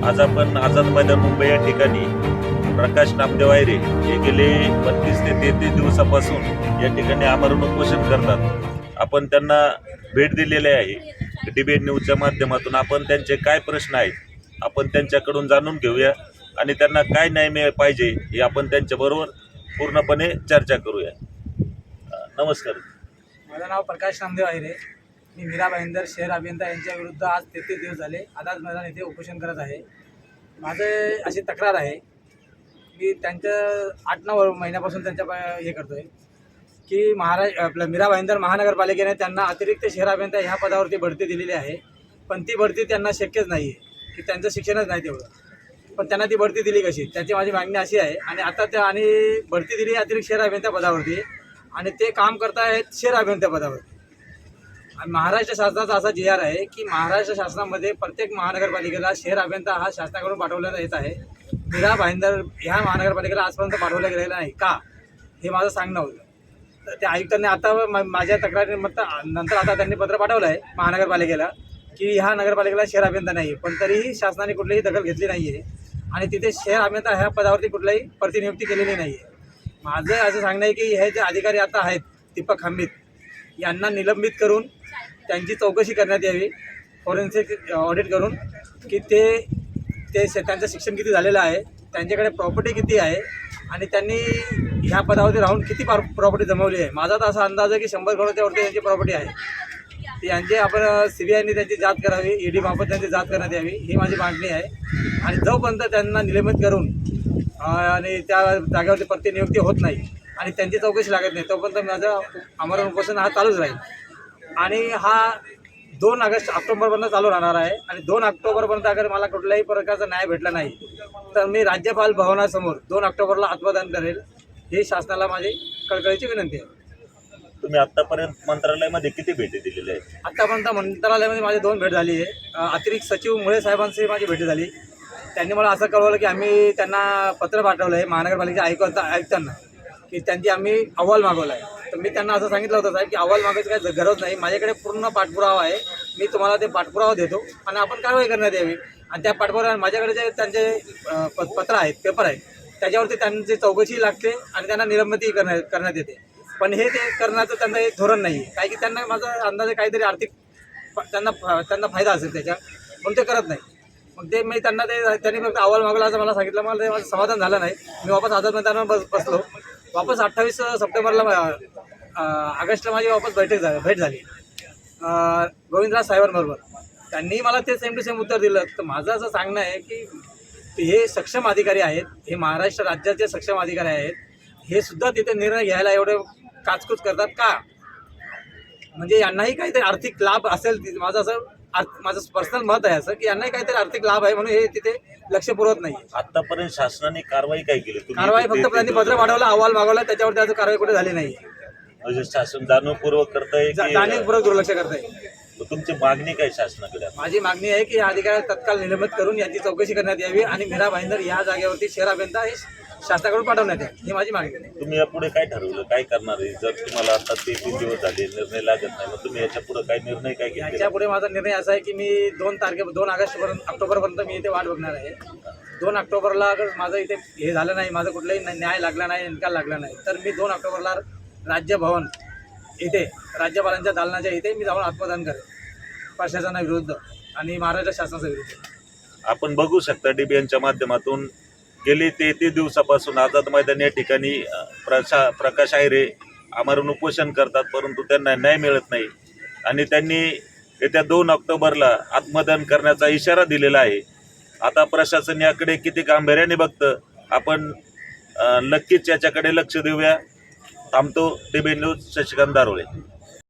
आज आपण आझाद मैदान मुंबई या ठिकाणी प्रकाश नामदेव आयरे हे गेले 32 ते 33 दिवसापासून या ठिकाणी आमरण उपोषण करतात। आपण त्यांना भेट दिलेली आहे। डिबेट न्यूजच्या माध्यमातून आपण त्यांचे काय प्रश्न आहेत आपण त्यांच्याकडून जाणून घेऊया आणि त्यांना काय न्याय पाहिजे हे आपण त्यांच्याबरोबर पूर्णपणे चर्चा करूया। नमस्कार, माझं नाव प्रकाश नामदेव आयरे। मी मीरा भाईंदर शहर अभियंता यांच्या विरुद्ध आज 33 दिवस झाले आझाद मैदान येथे उपोषण करत आहे। माझे अशी तक्रार आहे, मी त्यांचं 8-9 महिन्यापासून हे करतोय की आपल्या मीरा भाईंदर महानगरपालिकेने त्यांना अतिरिक्त शहर अभियंता ह्या पदावरती बढती दिलेली आहे, पण ती बढती त्यांना शक्यच नाही आहे की त्यांचं शिक्षणच नाही तेवढं, पण त्यांना ती बढती दिली कशी, त्याची माझी मागणी अशी आहे। आणि आता त्या आणि बढती दिली अतिरिक्त शहर अभियंता पदावरती आणि ते काम करतायत शहर अभियंता पदावरती। आणि महाराष्ट्र शासनाचा असा GR आहे की महाराष्ट्र शासनामध्ये प्रत्येक महानगरपालिकेला शहर अभियंता हा शासनाकडून पाठवण्यात येत आहे। मीरा भाईंदर ह्या महानगरपालिकेला आजपर्यंत पाठवलं गेलेलं नाही का, हे माझं सांगणं होतं। तर त्या आयुक्तांनी आता माझ्या तक्रारीनंतर आता त्यांनी पत्र पाठवलं आहे महानगरपालिकेला की ह्या नगरपालिकेला शहर अभियंता नाही आहे, पण तरीही शासनाने कुठलीही दखल घेतली नाही आहे आणि तिथे शहर अभियंता ह्या पदावरती कुठलाही प्रतिनियुक्ती केलेली नाही आहे। माझं असं सांगणं आहे की हे जे अधिकारी आता आहेत दीपक हमीद यांना निलंबित करून त्यांची चौकशी करण्यात यावी, फॉरेन्सिक ऑडिट करून की त्यांचं शिक्षण किती झालेलं आहे, त्यांच्याकडे प्रॉपर्टी किती आहे आणि त्यांनी ह्या पदावरती राहून किती प्रॉपर्टी जमवली आहे। माझा तर असा अंदाज आहे की 100 करोडच्या वरती त्यांची प्रॉपर्टी आहे। ती यांची आपण CBIने त्यांची जाच करावी, ED मार्फत त्यांची जाच करण्यात यावी, ही माझी मागणी आहे। आणि जोपर्यंत त्यांना निलंबित करून आणि त्या जागेवरती प्रतिनियुक्ती होत नाही आणि त्यांची चौकशी लागत नाही तोपर्यंत माझं आमरण उपोषण हा चालूच राहील। आणि हा 2 ऑक्टोबरपर्यंत चालू राहणार आहे आणि 2 ऑक्टोबरपर्यंत अगर मला कुठल्याही प्रकारचा न्याय भेटला नाही तर मी राज्यपाल भवनासमोर 2 ऑक्टोबरला आत्मदान करेल, ही शासनाला माझी कळकळीची विनंती आहे। तुम्ही आतापर्यंत मंत्रालयामध्ये किती भेटी दिलेल्या आहेत? आत्तापर्यंत मंत्रालयामध्ये माझी 2 भेट झाली आहे। अतिरिक्त सचिव मुळे साहेबांशी माझी भेट झाली। त्यांनी मला असं कळवलं की आम्ही त्यांना पत्र पाठवलं आहे महानगरपालिकेच्या आयुक्तांना की त्यांची आम्ही अहवाल मागवला आहे। तर मी त्यांना असं सांगितलं होतं साहेब की अहवाल मागायची काही गरज नाही, माझ्याकडे पूर्ण पाठपुरावा आहे, मी तुम्हाला ते पाठपुरावा देतो आणि आपण कारवाई करण्यात यावी। आणि त्या पाठपुरावा माझ्याकडे जे त्यांचे पत्र आहेत, पेपर आहेत, त्याच्यावरती त्यांची चौकशी लागते आणि त्यांना निलंबितही करण्यात येते, पण ते करण्याचं त्यांचं एक धोरण नाही आहे, कारण की त्यांना माझा अंदाजे काहीतरी आर्थिक त्यांना फायदा असेल त्याच्या, म्हणून ते करत नाही। मग ते मी त्यांनी फक्त अहवाल मागवला असं मला सांगितलं, मला ते माझं समाधान झालं नाही। मी वापस आझाद मैदानावर बसलो। वापस 28 सप्टेंबरला ऑगस्टला माझी वापस भेट झाली गोविंदराज साहेबांबरोबर। त्यांनी मला ते सेम टू सेम उत्तर दिलं। तर माझं असं सांगणं आहे की हे सक्षम अधिकारी आहेत, हे महाराष्ट्र राज्याचे सक्षम अधिकारी आहेत, हे सुद्धा तिथे निर्णय घ्यायला एवढे काचकूच करतात का, म्हणजे यांनाही काहीतरी आर्थिक लाभ असेल, माझं पर्सनल मत आहे असं की यांनाही काहीतरी आर्थिक लाभ आहे म्हणून हे तिथे लक्ष पुरवत नाही। आतापर्यंत शासनाने कारवाई काय केली? कारवाई फक्त त्यांनी पत्र पाठवलं, अहवाल मागवला, त्याच्यावर त्याचं कारवाई कुठे झाली नाही। म्हणजे शासन जाणीवपूर्वक करताय, जाणीवपूर्वक दुर्लक्ष करताय। तुमची मागणी काय शासनाकडे? माझी मागणी आहे की या अधिकाऱ्याला तत्काळ निलंबित करून याची चौकशी करण्यात यावी आणि मीरा भाईंदर या जागेवरती शहर अभियंता हे शासनाकडून पाठवण्यात यावे, ही माझी मागणी आहे। तुम्ही यापुढे काय ठरवलं, काय करणार आहे? जर तुम्हाला आता 33 दिवस झाले निर्णय लागत नाही, मग तुम्ही याच्या पुढे काय निर्णय काय घेतला? याच्या पुढे माझा निर्णय असा आहे की मी 2 ऑक्टोबरपर्यंत मी इथे वाट बघणार आहे। 2 ऑक्टोबरला अगर माझं इथे हे झालं नाही, माझं कुठलाही न्याय लागला नाही, निकाल लागला नाही, तर मी 2 ऑक्टोबरला राज्यभवन इथे राज्यपालांच्या दालनाच्या इथे मी जाऊन आत्मदान करेन प्रशासनाविरुद्ध आणि महाराष्ट्र शासनाच्या विरुद्ध। आपण बघू शकता DBNच्या माध्यमातून गेली 33 दिवसापासून आझाद मैदान या ठिकाणी प्रकाश आयरे आमरण उपोषण करतात, परंतु त्यांना न्याय मिळत नाही आणि त्यांनी येत्या 2 ऑक्टोबरला आत्मदान करण्याचा इशारा दिलेला आहे। आता प्रशासन याकडे किती गांभीर्याने बघतं आपण नक्कीच याच्याकडे लक्ष देऊया। थांबतो। DBN news, Shashikant Darole.